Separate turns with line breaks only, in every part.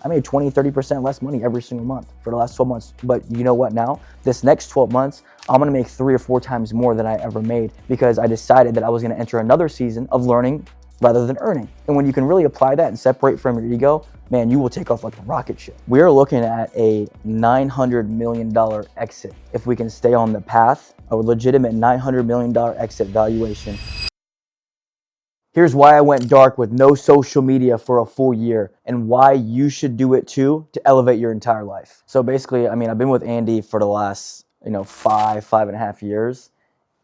I made 20, 30% less money every single month for the last 12 months. But you know what now? This next 12 months, I'm gonna make 3 or 4 times more than I ever made because I decided that I was gonna enter another season of learning rather than earning. And when you can really apply that and separate from your ego, man, you will take off like a rocket ship. We're looking at a $900 million exit if we can stay on the path, a legitimate $900 million exit valuation. Here's why I went dark with no social media for a full year and why you should do it too to elevate your entire life. So basically, I mean, I've been with Andy for the last, 5.5 years,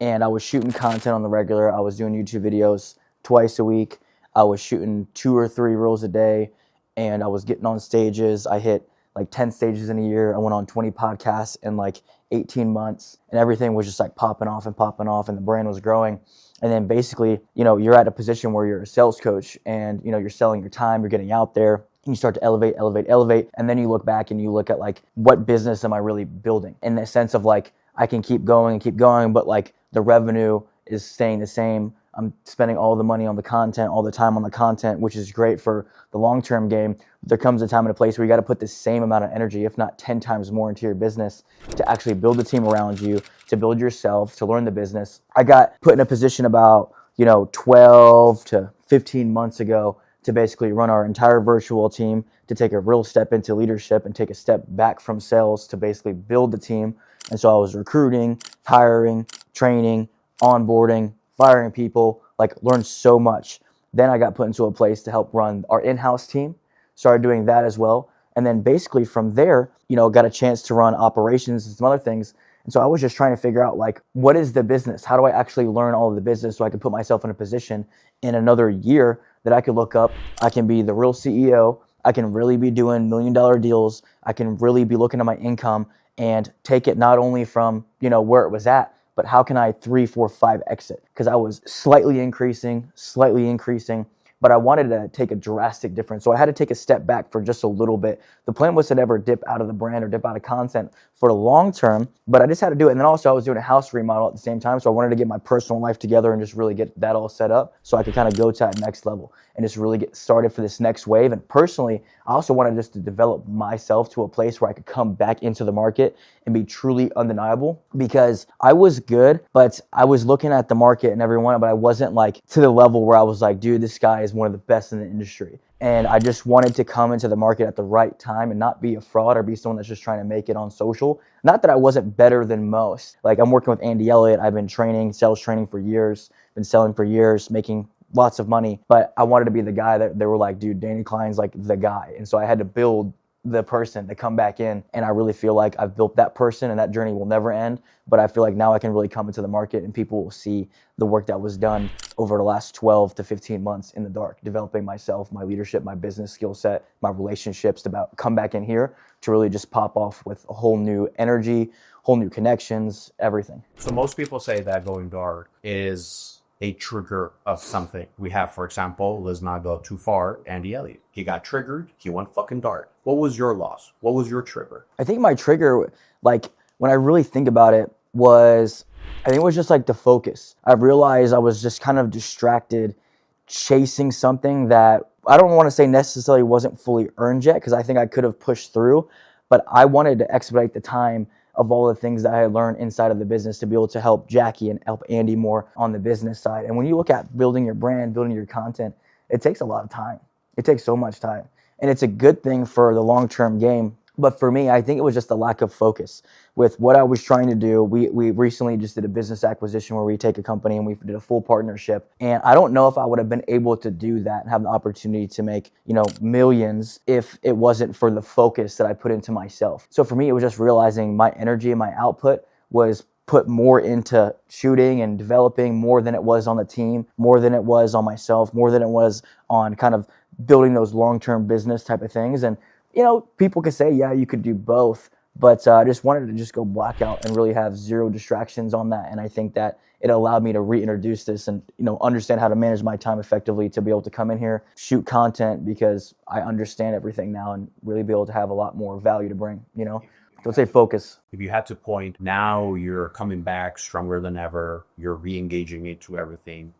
and I was shooting content on the regular. I was doing YouTube videos twice a week. I was shooting 2 or 3 reels a day, and I was getting on stages. I hit like 10 stages in a year. I went on 20 podcasts in like 18 months, and everything was just like popping off, and the brand was growing. And then basically, you're at a position where you're a sales coach and, you're selling your time, you're getting out there, and you start to elevate. And then you look back and you look at like, what business am I really building? In the sense of like, I can keep going, but like the revenue is staying the same. I'm spending all the money on the content, all the time on the content, which is great for the long-term game. There comes a time and a place where you got to put the same amount of energy, if not 10 times more, into your business to actually build a team around you, to build yourself, to learn the business. I got put in a position about, 12 to 15 months ago to basically run our entire virtual team, to take a real step into leadership and take a step back from sales to basically build the team. And so I was recruiting, hiring, training, onboarding, firing people, like learned so much. Then I got put into a place to help run our in-house team, started doing that as well. And then basically from there, got a chance to run operations and some other things. And so I was just trying to figure out like, what is the business? How do I actually learn all of the business so I can put myself in a position in another year that I could look up, I can be the real CEO, I can really be doing $1 million deals, I can really be looking at my income and take it not only from, where it was at, but how can I 3, 4, 5 exit? Because I was slightly increasing, but I wanted to take a drastic difference. So I had to take a step back for just a little bit. The plan was to never dip out of the brand or dip out of content for the long term, but I just had to do it. And then also I was doing a house remodel at the same time. So I wanted to get my personal life together and just really get that all set up so I could kind of go to that next level and just really get started for this next wave. And personally, I also wanted just to develop myself to a place where I could come back into the market and be truly undeniable, because I was good, but I was looking at the market and everyone, but I wasn't like to the level where I was like, dude, this guy is one of the best in the industry. And I just wanted to come into the market at the right time and not be a fraud or be someone that's just trying to make it on social. Not that I wasn't better than most. Like, I'm working with Andy Elliott. I've been sales training for years, been selling for years, making lots of money. But I wanted to be the guy that they were like, dude, Danny Klein's like the guy. And so I had to build the person to come back in. And I really feel like I've built that person and that journey will never end. But I feel like now I can really come into the market and people will see the work that was done over the last 12 to 15 months in the dark, developing myself, my leadership, my business skill set, my relationships, to come back in here to really just pop off with a whole new energy, whole new connections, everything.
So most people say that going dark is a trigger of something. We have, for example, let's not go too far, Andy Elliott. He got triggered. He went fucking dark. What was your loss? What was your trigger?
I think my trigger, like when I really think about it, I think it was just like the focus. I realized I was just kind of distracted chasing something that I don't want to say necessarily wasn't fully earned yet, because I think I could have pushed through, but I wanted to expedite the time of all the things that I had learned inside of the business to be able to help Jackie and help Andy more on the business side. And when you look at building your brand, building your content, it takes a lot of time. It takes so much time. And it's a good thing for the long-term game. But for me, I think it was just a lack of focus with what I was trying to do. We recently just did a business acquisition where we take a company and we did a full partnership. And I don't know if I would have been able to do that and have the opportunity to make, millions if it wasn't for the focus that I put into myself. So for me, it was just realizing my energy and my output was put more into shooting and developing more than it was on the team, more than it was on myself, more than it was on kind of building those long-term business type of things. And people could say, yeah, you could do both, but I just wanted to just go blackout and really have zero distractions on that. And I think that it allowed me to reintroduce this and, understand how to manage my time effectively to be able to come in here, shoot content, because I understand everything now and really be able to have a lot more value to bring, Don't say focus.
If you had to point, now you're coming back stronger than ever, you're re-engaging into everything.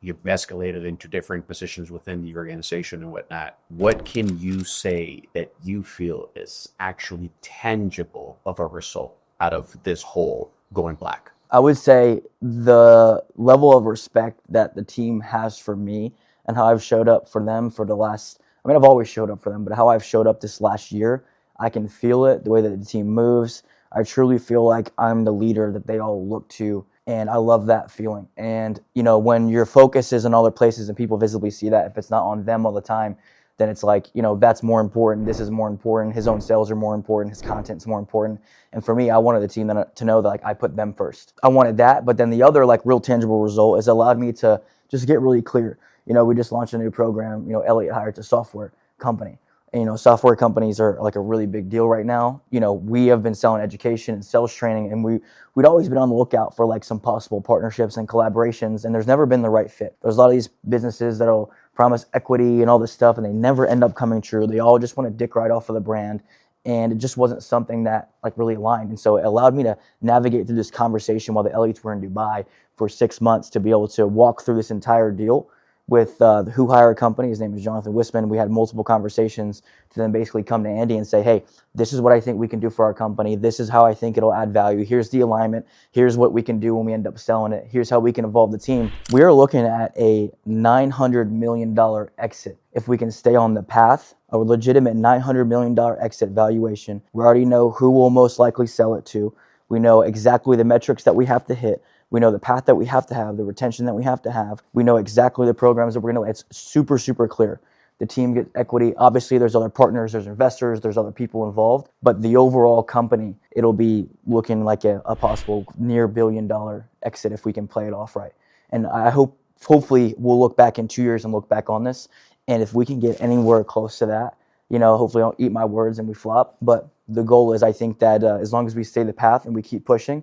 you've escalated into different positions within the organization and whatnot. What can you say that you feel is actually tangible of a result out of this whole going black?
I would say the level of respect that the team has for me and how I've showed up for them for the last, I mean, I've always showed up for them, but how I've showed up this last year, I can feel it, the way that the team moves. I truly feel like I'm the leader that they all look to, and I love that feeling. And, when your focus is in other places and people visibly see that, if it's not on them all the time, then it's like, that's more important. This is more important. His own sales are more important. His content's more important. And for me, I wanted the team to know that I put them first. I wanted that. But then the other real tangible result is allowed me to just get really clear. We just launched a new program. Elliott hired a software company. And, software companies are a really big deal right now. We have been selling education and sales training, and we'd always been on the lookout for some possible partnerships and collaborations, and there's never been the right fit. There's a lot of these businesses that'll promise equity and all this stuff, and they never end up coming true. They all just want to dick right off of the brand, and it just wasn't something that really aligned. And so it allowed me to navigate through this conversation while the Elliots were in Dubai for 6 months to be able to walk through this entire deal with who hired a company. His name is Jonathan Wisman. We had multiple conversations to then basically come to Andy and say, hey, this is what I think we can do for our company. This is how I think it'll add value. Here's the alignment. Here's what we can do when we end up selling it. Here's how we can evolve the team. We are looking at a $900 million exit. If we can stay on the path, a legitimate $900 million exit valuation. We already know who will most likely sell it to. We know exactly the metrics that we have to hit. We know the path that we have to have, the retention that we have to have. We know exactly the programs that we're going to. It's super, super clear. The team gets equity. Obviously, there's other partners, there's investors, there's other people involved. But the overall company, it'll be looking like a possible near $1 billion exit if we can play it off right. And I hopefully, we'll look back in 2 years and look back on this. And if we can get anywhere close to that, hopefully I don't eat my words and we flop. But the goal is, I think that as long as we stay the path and we keep pushing,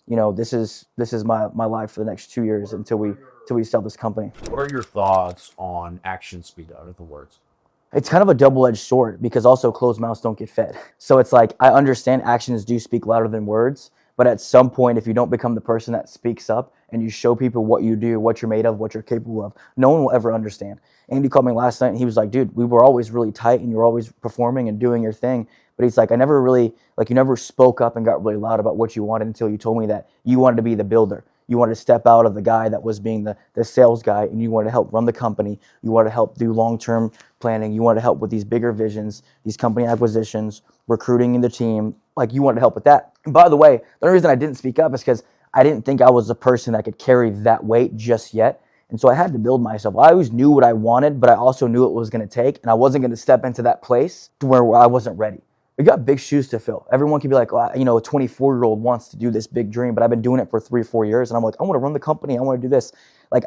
this is my life for the next 2 years until we sell this company.
What are your thoughts on actions speak louder than words?
It's kind of a double-edged sword because also closed mouths don't get fed. So it's I understand actions do speak louder than words, but at some point, if you don't become the person that speaks up and you show people what you do, what you're made of, what you're capable of, no one will ever understand. Andy called me last night and he was like, dude, we were always really tight and you were always performing and doing your thing. But he's like, I never really, you never spoke up and got really loud about what you wanted until you told me that you wanted to be the builder. You wanted to step out of the guy that was being the sales guy, and you wanted to help run the company. You wanted to help do long-term planning. You wanted to help with these bigger visions, these company acquisitions, recruiting in the team. You wanted to help with that. And by the way, the only reason I didn't speak up is because I didn't think I was the person that could carry that weight just yet. And so I had to build myself. I always knew what I wanted, but I also knew what it was going to take, and I wasn't going to step into that place to where I wasn't ready. We got big shoes to fill. Everyone can be like, a 24-year-old wants to do this big dream, but I've been doing it for 3 or 4 years. And I'm like, I want to run the company. I want to do this.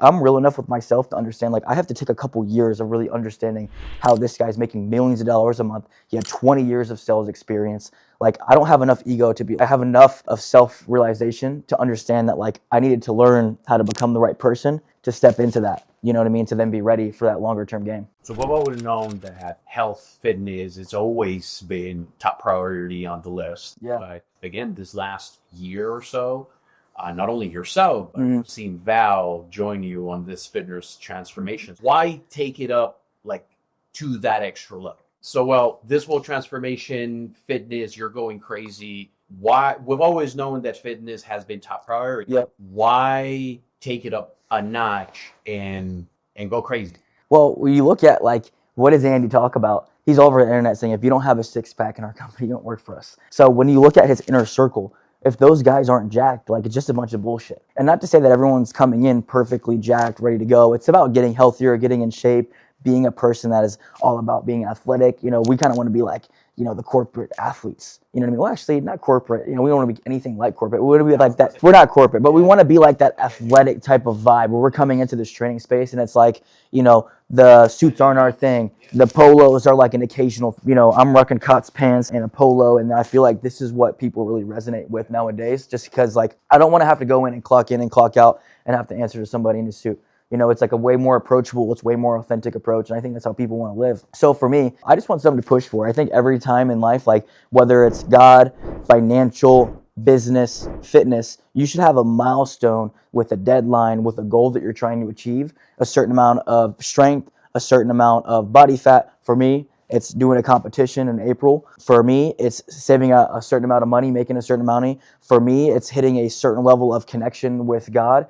I'm real enough with myself to understand, I have to take a couple years of really understanding how this guy's making millions of dollars a month. He had 20 years of sales experience. I don't have enough ego I have enough of self-realization to understand that, I needed to learn how to become the right person to step into that. You know what I mean? To then be ready for that longer term game.
So we've always known that health, fitness, it's always been top priority on the list.
Yeah.
But again, this last year or so, not only yourself, but I've seen Val join you on this fitness transformation. Why take it up to that extra level? So, this whole transformation, fitness, you're going crazy. Why? We've always known that fitness has been top priority.
Yep.
Why take it up a notch and go crazy?
Well, when you look at what does Andy talk about? He's all over the internet saying, if you don't have a six-pack in our company, you don't work for us. So when you look at his inner circle, if those guys aren't jacked, it's just a bunch of bullshit. And not to say that everyone's coming in perfectly jacked, ready to go. It's about getting healthier, getting in shape, being a person that is all about being athletic. We kind of want to be the corporate athletes. You know what I mean? Well, actually, not corporate. We don't want to be anything like corporate. We want to be like that. We're not corporate, but we want to be like that athletic type of vibe where we're coming into this training space and it's the suits aren't our thing. The polos are an occasional, I'm rocking Cots pants and a polo. And I feel like this is what people really resonate with nowadays, just because I don't want to have to go in and clock out and have to answer to somebody in a suit. It's a way more approachable, it's way more authentic approach. And I think that's how people want to live. So for me, I just want something to push for. I think every time in life, whether it's God, financial, business, fitness, you should have a milestone with a deadline, with a goal that you're trying to achieve, a certain amount of strength, a certain amount of body fat. For me, it's doing a competition in April. For me, it's saving a certain amount of money, making a certain amount of money. For me, it's hitting a certain level of connection with God.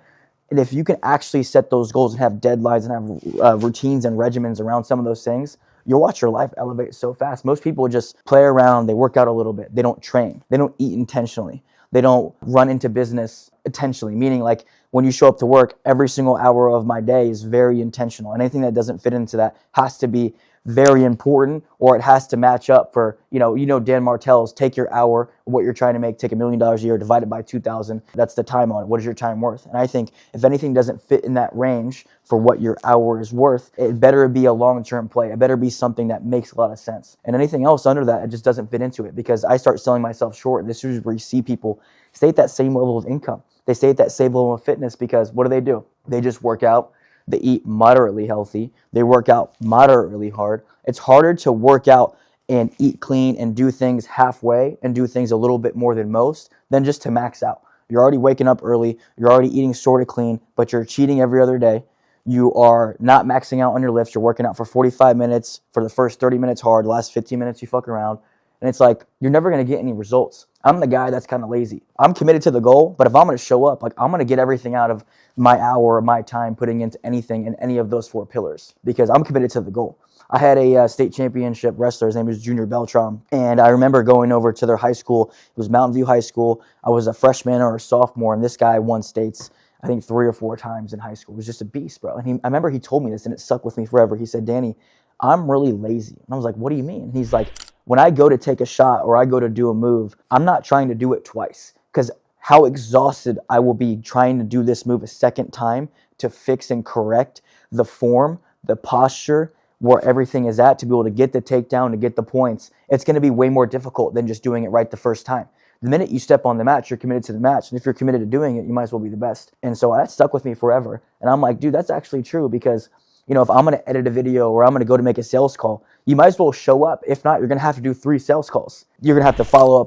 And if you can actually set those goals and have deadlines and have routines and regimens around some of those things, you'll watch your life elevate so fast. Most people just play around, they work out a little bit, they don't train, they don't eat intentionally, they don't run into business intentionally, meaning like when you show up to work, every single hour of my day is very intentional. And anything that doesn't fit into that has to be very important, or it has to match up for, Dan Martell's take your hour, what you're trying to make, take $1 million a year, divide it by 2,000. That's the time on it. What is your time worth? And I think if anything doesn't fit in that range for what your hour is worth, it better be a long-term play. It better be something that makes a lot of sense. And anything else under that, it just doesn't fit into it, because I start selling myself short. And this is where you see people stay at that same level of income. They stay at that same level of fitness because what do? They just work out. They eat moderately healthy. They work out moderately hard. It's harder to work out and eat clean and do things halfway and do things a little bit more than most than just to max out. You're already waking up early. You're already eating sort of clean, but you're cheating every other day. You are not maxing out on your lifts. You're working out for 45 minutes. For the first 30 minutes hard, the last 15 minutes you fuck around. And it's like, you're never going to get any results. I'm the guy that's kind of lazy. I'm committed to the goal, but if I'm going to show up, like I'm going to get everything out of my hour or my time putting into anything in any of those 4 pillars because I'm committed to the goal. I had a state championship wrestler. His name was Junior Beltram. And I remember going over to their high school. It was Mountain View High School. I was a freshman or a sophomore, and this guy won states, I think 3 or 4 times in high school. It was just a beast, bro. And I remember he told me this, and it stuck with me forever. He said, Danny, I'm really lazy. And I was like, what do you mean? And he's like, when I go to take a shot or I go to do a move, I'm not trying to do it twice because how exhausted I will be trying to do this move a second time to fix and correct the form, the posture, where everything is at to be able to get the takedown, to get the points. It's going to be way more difficult than just doing it right the first time. The minute you step on the match, you're committed to the match. And if you're committed to doing it, you might as well be the best. And so that stuck with me forever. And I'm like, dude, that's actually true because if I'm going to edit a video or I'm going to go to make a sales call, you might as well show up. If not, you're going to have to do 3 sales calls. You're going to have to follow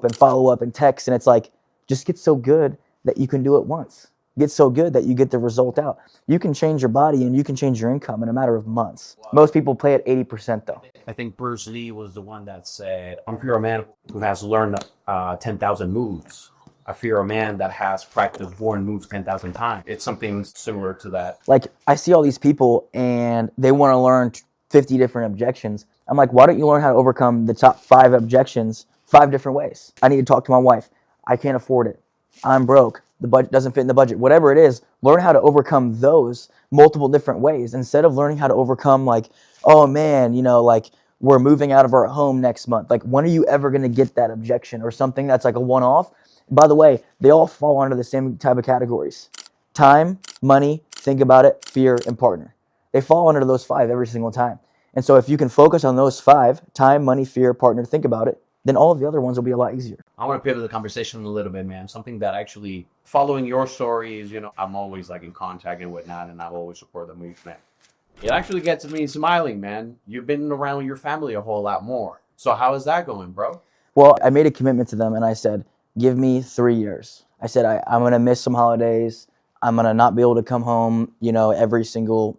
up and text. And it's like, just get so good that you can do it once. Get so good that you get the result out. You can change your body and you can change your income in a matter of months. Wow. Most people play at 80% though.
I think Bruce Lee was the one that said, I fear a man who has learned 10,000 moves. I fear a man that has practiced one moves 10,000 times. It's something similar to that.
Like, I see all these people and they want to learn 50 different objections. I'm like, why don't you learn how to overcome the top 5 objections 5 different ways? I need to talk to my wife. I can't afford it. I'm broke. The budget doesn't fit in the budget. Whatever it is, learn how to overcome those multiple different ways instead of learning how to overcome like, oh man, like we're moving out of our home next month. Like, when are you ever going to get that objection or something that's like a one-off? By the way, they all fall under the same type of categories. Time, money, think about it, fear, and partner. They fall under those 5 every single time. And so if you can focus on those 5, time, money, fear, partner, think about it, then all of the other ones will be a lot easier.
I want to pivot the conversation a little bit, man. Something that actually, following your stories, I'm always like in contact and whatnot, and I've always supported the movement. It actually gets me smiling, man. You've been around your family a whole lot more. So how is that going, bro?
Well, I made a commitment to them, and I said, give me 3 years. I said, I'm going to miss some holidays. I'm going to not be able to come home, every single,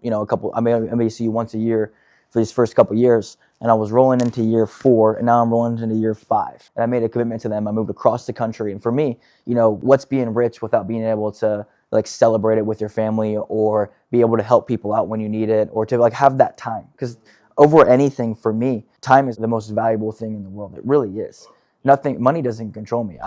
I may see you once a year for these first couple years. And I was rolling into year 4, and now I'm rolling into year 5. And I made a commitment to them. I moved across the country. And for me, what's being rich without being able to like celebrate it with your family or be able to help people out when you need it or to like have that time? Because over anything for me, time is the most valuable thing in the world. It really is. Money doesn't control me.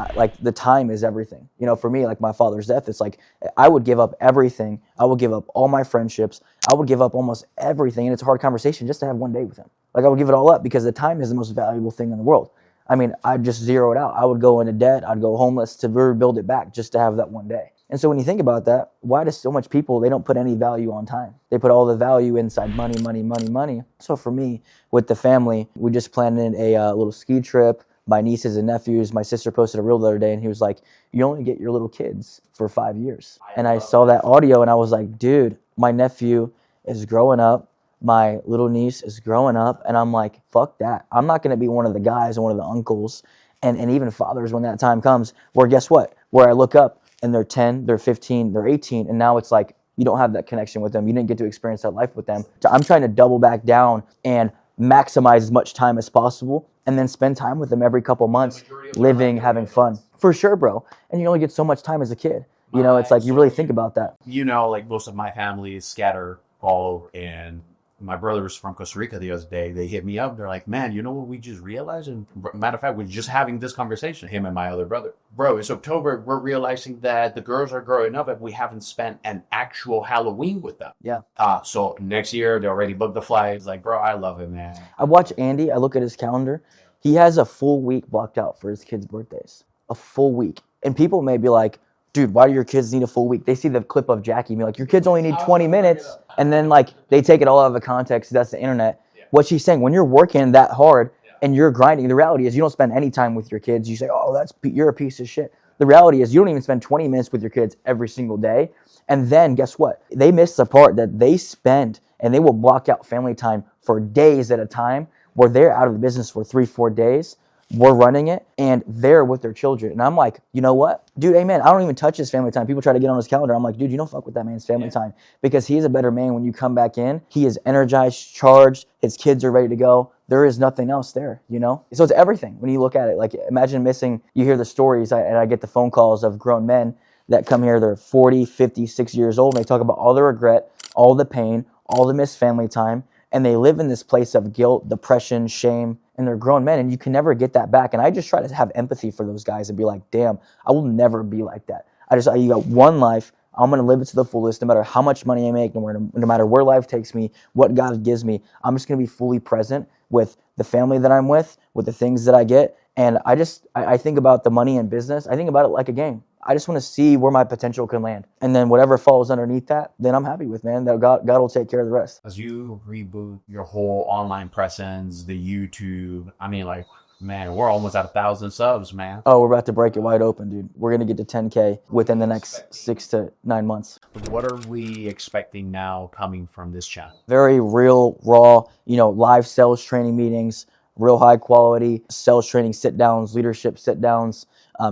The time is everything. For me, like my father's death, it's like I would give up everything. I would give up all my friendships. I would give up almost everything. And it's a hard conversation just to have one day with him. Like I would give it all up because the time is the most valuable thing in the world. I mean, I'd just zero it out. I would go into debt. I'd go homeless to rebuild it back just to have that one day. And so when you think about that, why do so much people, they don't put any value on time? They put all the value inside money, money, money, money. So for me, with the family, we just planned a little ski trip. My nieces and nephews, my sister posted a reel the other day and he was like, you only get your little kids for 5 years. And I saw that audio and I was like, dude, my nephew is growing up. My little niece is growing up. And I'm like, fuck that. I'm not going to be one of the guys and one of the uncles and even fathers when that time comes, where guess what? Where I look up and they're 10, they're 15, they're 18, and now it's like you don't have that connection with them. You didn't get to experience that life with them. So I'm trying to double back down and maximize as much time as possible and then spend time with them every couple months, living, having fun. For sure, bro. And you only get so much time as a kid. You know, it's like you really think about that.
You know, like most of my family is scatter all, and my brothers from Costa Rica the other day, they hit me up. They're like, man, you know what we just realized? And matter of fact, we're just having this conversation, him and my other brother. Bro, it's October. We're realizing that the girls are growing up and we haven't spent an actual Halloween with them.
Yeah.
So next year, they already booked the flights. Like, bro, I love it, man.
I watch Andy. I look at his calendar. He has a full week blocked out for his kids' birthdays. A full week. And people may be like, dude, why do your kids need a full week? They see the clip of Jackie and be like, your kids only need 20 minutes. And then like they take it all out of the context. That's the internet. Yeah. What she's saying, when you're working that hard and you're grinding, the reality is you don't spend any time with your kids. You say, oh, you're a piece of shit. The reality is you don't even spend 20 minutes with your kids every single day. And then guess what? They miss the part that they spend and they will block out family time for days at a time where they're out of the business for 3-4 days. We're running it and they're with their children. And I'm like, you know what? Dude, amen. I don't even touch his family time. People try to get on his calendar. I'm like, dude, you don't fuck with that man's family time because he's a better man when you come back in. He is energized, charged. His kids are ready to go. There is nothing else there, you know? So it's everything when you look at it. Like imagine missing, you hear the stories and I get the phone calls of grown men that come here. They're 40, 50, 60 years old. And they talk about all the regret, all the pain, all the missed family time. And they live in this place of guilt, depression, shame, and they're grown men, and you can never get that back. And I just try to have empathy for those guys and be like, damn, I will never be like that. You got one life. I'm going to live it to the fullest, no matter how much money I make, no matter where life takes me, what God gives me. I'm just going to be fully present with the family that I'm with the things that I get. And I think about the money in business. I think about it like a game. I just want to see where my potential can land. And then whatever falls underneath that, then I'm happy with, man. That God will take care of the rest.
As you reboot your whole online presence, the YouTube, I mean, like, man, we're almost at 1,000 subs, man.
Oh, we're about to break it wide open, dude. We're going to get to 10K within the next 6 to 9 months.
What are we expecting now coming from this channel?
Very real, raw, live sales training meetings, real high quality sales training sit-downs, leadership sit-downs,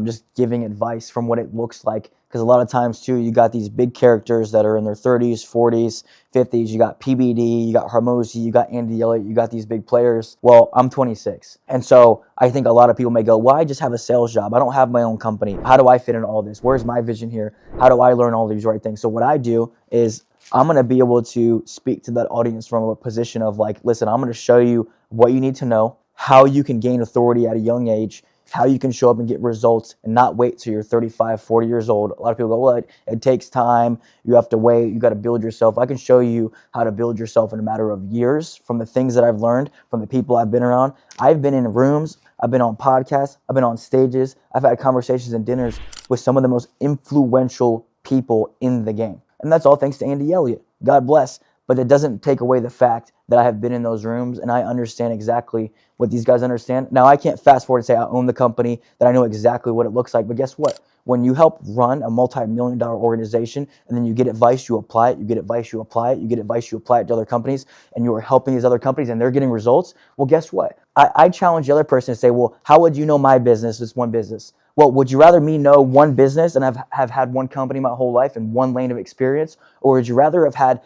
just giving advice from what it looks like. Because a lot of times, too, you got these big characters that are in their 30s, 40s, 50s. You got PBD, you got Hermosi, you got Andy Elliott, you got these big players. Well, I'm 26. And so I think a lot of people may go, well, I just have a sales job. I don't have my own company. How do I fit in all this? Where's my vision here? How do I learn all these right things? So what I do is I'm going to be able to speak to that audience from a position of like, listen, I'm going to show you what you need to know, how you can gain authority at a young age, how you can show up and get results and not wait till you're 35, 40 years old. A lot of people go, well, it takes time. You have to wait. You got to build yourself. I can show you how to build yourself in a matter of years from the things that I've learned, from the people I've been around. I've been in rooms. I've been on podcasts. I've been on stages. I've had conversations and dinners with some of the most influential people in the game. And that's all thanks to Andy Elliott. God bless. But it doesn't take away the fact that I have been in those rooms and I understand exactly what these guys understand. Now, I can't fast forward and say I own the company, that I know exactly what it looks like. But guess what? When you help run a multi-million-dollar organization and then you get advice, you apply it, you get advice, you apply it, you get advice, you apply it to other companies, and you are helping these other companies and they're getting results, well, guess what? I challenge the other person to say, well, how would you know my business? It's one business. Well, would you rather me know one business and have had one company my whole life and one lane of experience? Or would you rather have had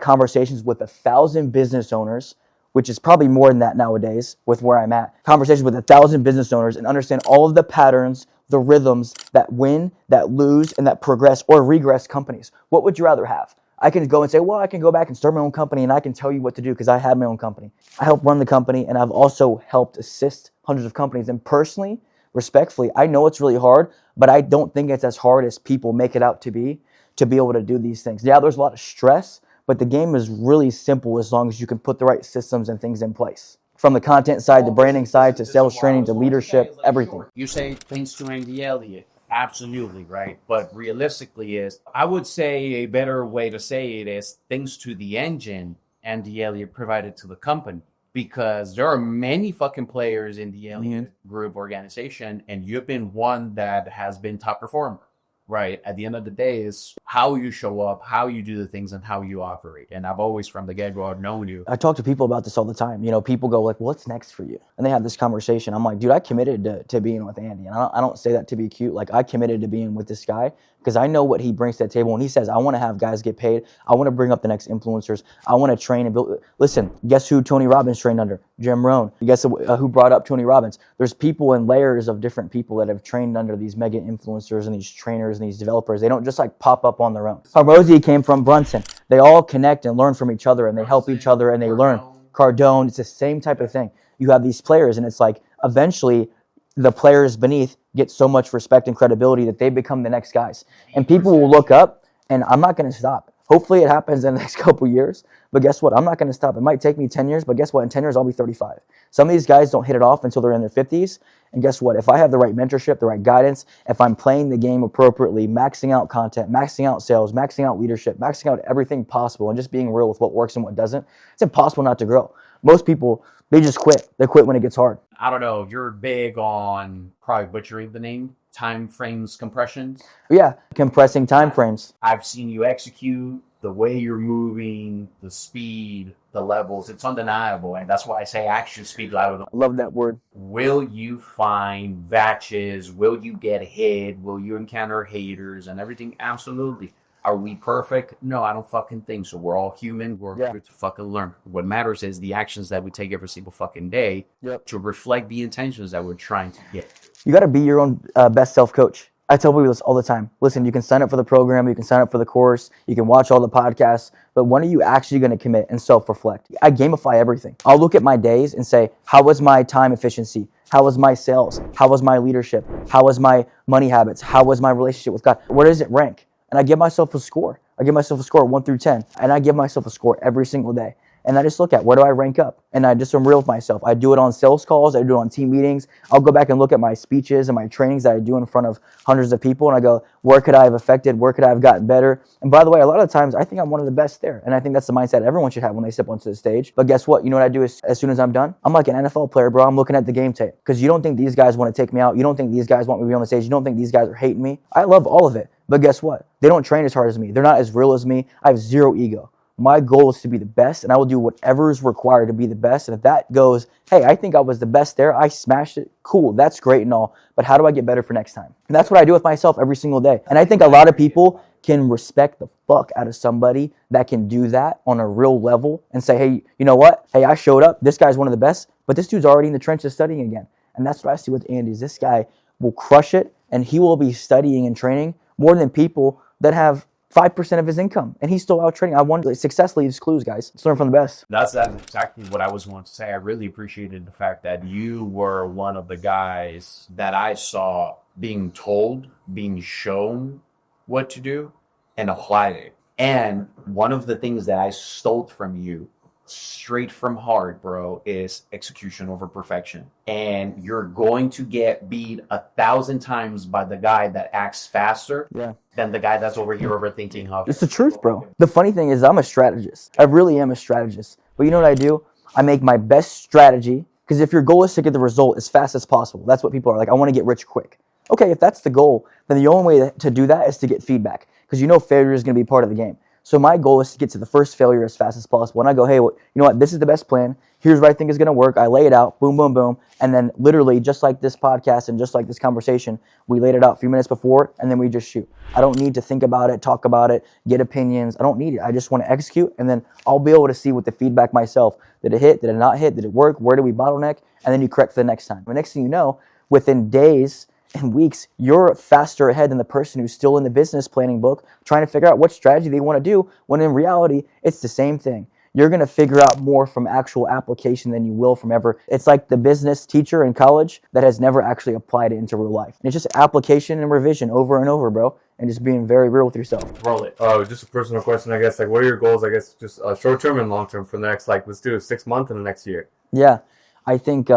conversations with 1,000 business owners, which is probably more than that nowadays with where I'm at, conversations with 1,000 business owners and understand all of the patterns, the rhythms that win, that lose, and that progress or regress companies? What would you rather have? I can go and say, well, I can go back and start my own company and I can tell you what to do because I had my own company. I help run the company and I've also helped assist hundreds of companies. And personally, respectfully, I know it's really hard, but I don't think it's as hard as people make it out to be able to do these things. Yeah, there's a lot of stress, but the game is really simple as long as you can put the right systems and things in place. From the content side, the branding side, to sales training, to leadership, everything.
You say things to Andy Elliott. Absolutely, right? But realistically I would say a better way to say it is things to the engine Andy Elliott provided to the company. Because there are many fucking players in the Elliott Group organization, and you've been one that has been top performer. right? At the end of the day, is how you show up, how you do the things, and how you operate. And I've always, from the get-go, I've known you.
I talk to people about this all the time. People go like, what's next for you? And they have this conversation. I'm like, dude, I committed to being with Andy. And I don't say that to be cute. Like, I committed to being with this guy because I know what he brings to the table. And he says, I want to have guys get paid. I want to bring up the next influencers. I want to train and build. Listen, guess who Tony Robbins trained under? Jim Rohn. You guess who brought up Tony Robbins? There's people and layers of different people that have trained under these mega influencers and these trainers and these developers. They don't just like pop up on their own. Rosie came from Brunson. They all connect and learn from each other, and they help each other, and they learn. Cardone, it's the same type of thing. You have these players, and it's like eventually the players beneath get so much respect and credibility that they become the next guys. And people will look up, and I'm not going to stop. Hopefully it happens in the next couple years, but guess what? I'm not going to stop. It might take me 10 years, but guess what? In 10 years, I'll be 35. Some of these guys don't hit it off until they're in their 50s, and guess what? If I have the right mentorship, the right guidance, if I'm playing the game appropriately, maxing out content, maxing out sales, maxing out leadership, maxing out everything possible, and just being real with what works and what doesn't, it's impossible not to grow. Most people, they just quit. They quit when it gets hard.
I don't know. You're big on, probably butchering the name, time frames compressions.
Yeah, compressing time frames.
I've seen you execute, the way you're moving, the speed, the levels. It's undeniable. And that's why I say actions speak louder than.
I love that word.
Will you find batches? Will you get hit? Will you encounter haters and everything? Absolutely. Are we perfect? No, I don't fucking think so. We're all human. We're here to fucking learn. What matters is the actions that we take every single fucking day to reflect the intentions that we're trying to get.
You got to be your own best self-coach. I tell people this all the time. Listen, you can sign up for the program, you can sign up for the course, you can watch all the podcasts, but when are you actually going to commit and self-reflect? I gamify everything. I'll look at my days and say, how was my time efficiency? How was my sales? How was my leadership? How was my money habits? How was my relationship with God? Where does it rank? And I give myself a score. I give myself a score 1 through 10, and I give myself a score every single day. And I just look at where do I rank up? And I just am real with myself. I do it on sales calls. I do it on team meetings. I'll go back and look at my speeches and my trainings that I do in front of hundreds of people. And I go, where could I have affected? Where could I have gotten better? And by the way, a lot of the times I think I'm one of the best there. And I think that's the mindset everyone should have when they step onto the stage. But guess what? You know what I do as soon as I'm done? I'm like an NFL player, bro. I'm looking at the game tape. Because you don't think these guys want to take me out. You don't think these guys want me to be on the stage. You don't think these guys are hating me. I love all of it. But guess what? They don't train as hard as me. They're not as real as me. I have zero ego. My goal is to be the best, and I will do whatever is required to be the best. And if that goes, hey, I think I was the best there, I smashed it, cool, that's great and all, but how do I get better for next time? And that's what I do with myself every single day. And I think a lot of people can respect the fuck out of somebody that can do that on a real level and say, hey, you know what? Hey, I showed up. This guy's one of the best, but this dude's already in the trenches studying again. And that's what I see with Andy is this guy will crush it, and he will be studying and training more than people that have 5% of his income, and he's still out training. I wonder, success leaves clues, guys. Let's learn from the best.
That's exactly what I was going to say. I really appreciated the fact that you were one of the guys that I saw being told, being shown what to do, and applied it. And one of the things that I stole from you, straight from heart, bro, is execution over perfection. And you're going to get beat 1,000 times by the guy that acts faster than the guy that's over here overthinking how.
It's the truth, bro. The funny thing is I'm a strategist. I really am a strategist. But you know what I do? I make my best strategy, because if your goal is to get the result as fast as possible, that's what people are like, I want to get rich quick. Okay, if that's the goal, then the only way to do that is to get feedback, because you know failure is going to be part of the game. So my goal is to get to the first failure as fast as possible. And I go, hey, well, you know what? This is the best plan. Here's what I think is going to work. I lay it out, boom, boom, boom. And then literally, just like this podcast and just like this conversation, we laid it out a few minutes before, and then we just shoot. I don't need to think about it, talk about it, get opinions. I don't need it. I just want to execute, and then I'll be able to see with the feedback myself. Did it hit? Did it not hit? Did it work? Where do we bottleneck? And then you correct for the next time. The next thing you know, within days and weeks, you're faster ahead than the person who's still in the business planning book trying to figure out what strategy they want to do, when in reality, it's the same thing. You're going to figure out more from actual application than you will from ever. It's like the business teacher in college that has never actually applied it into real life. And it's just application and revision over and over, bro, and just being very real with yourself.
Roll it.
Oh, just a personal question, I guess. Like, what are your goals, I guess, just short-term and long-term for the next, like, let's do 6 months and the next year?
Yeah, I think...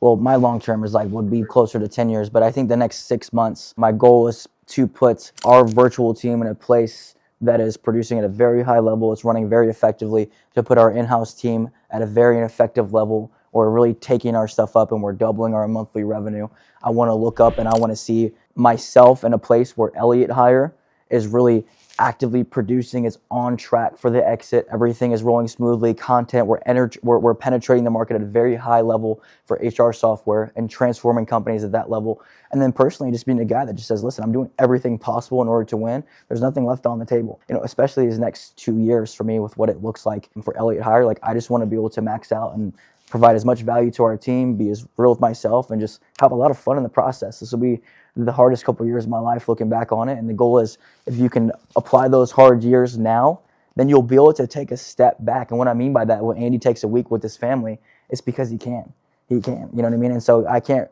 well, my long term is would be closer to 10 years, but I think the next 6 months, my goal is to put our virtual team in a place that is producing at a very high level. It's running very effectively, to put our in-house team at a very effective level or really taking our stuff up and we're doubling our monthly revenue, I want to look up and I want to see myself in a place where Elliott Hire is really actively producing, is on track for the exit. Everything is rolling smoothly. Content, we're penetrating the market at a very high level for HR software and transforming companies at that level. And then personally, just being a guy that just says, listen, I'm doing everything possible in order to win. There's nothing left on the table. Especially these next 2 years for me with what it looks like for Elliott Hire. Like, I just want to be able to max out and provide as much value to our team, be as real with myself, and just have a lot of fun in the process. This will be the hardest couple of years of my life looking back on it. And the goal is, if you can apply those hard years now, then you'll be able to take a step back. And what I mean by that, when Andy takes a week with his family, it's because he can. He can, you know what I mean? And so I can't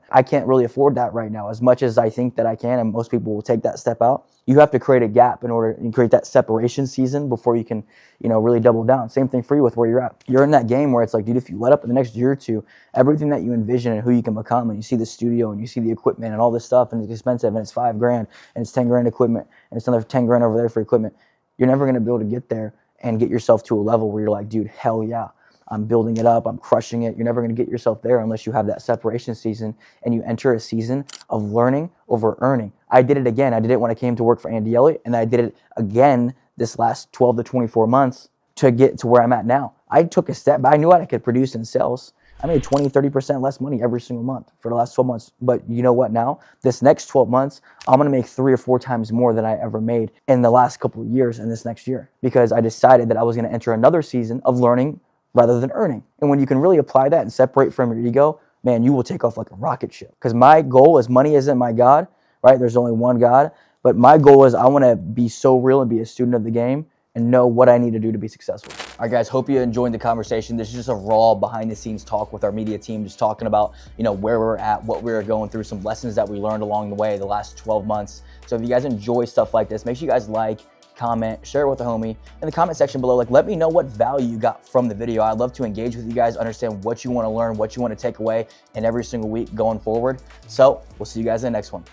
really afford that right now. As much as I think that I can, and most people will take that step out, you have to create a gap in order to create that separation season before you can, really double down. Same thing for you with where you're at. You're in that game where it's like, dude, if you let up in the next year or two, everything that you envision and who you can become, and you see the studio and you see the equipment and all this stuff, and it's expensive, and it's $5,000 and it's $10,000 equipment, and it's another $10,000 over there for equipment, you're never going to be able to get there and get yourself to a level where you're like, dude, hell yeah, I'm building it up, I'm crushing it. You're never going to get yourself there unless you have that separation season and you enter a season of learning over earning. I did it again. I did it when I came to work for Andy Elliott, and I did it again this last 12 to 24 months to get to where I'm at now. I took a step back. I knew what I could produce in sales. I made 20, 30% less money every single month for the last 12 months. But you know what now? This next 12 months, I'm going to make 3 or 4 times more than I ever made in the last couple of years and this next year, because I decided that I was going to enter another season of learning rather than earning. And when you can really apply that and separate from your ego, man, you will take off like a rocket ship. Because my goal is, money isn't my God, right? There's only one God. But my goal is, I want to be so real and be a student of the game and know what I need to do to be successful. All right, guys, hope you enjoyed the conversation. This is just a raw behind the scenes talk with our media team, just talking about, where we're at, what we're going through, some lessons that we learned along the way the last 12 months. So if you guys enjoy stuff like this, make sure you guys like, comment, share it with a homie in the comment section below. Let me know what value you got from the video. I'd love to engage with you guys, understand what you want to learn, what you want to take away in every single week going forward. So we'll see you guys in the next one.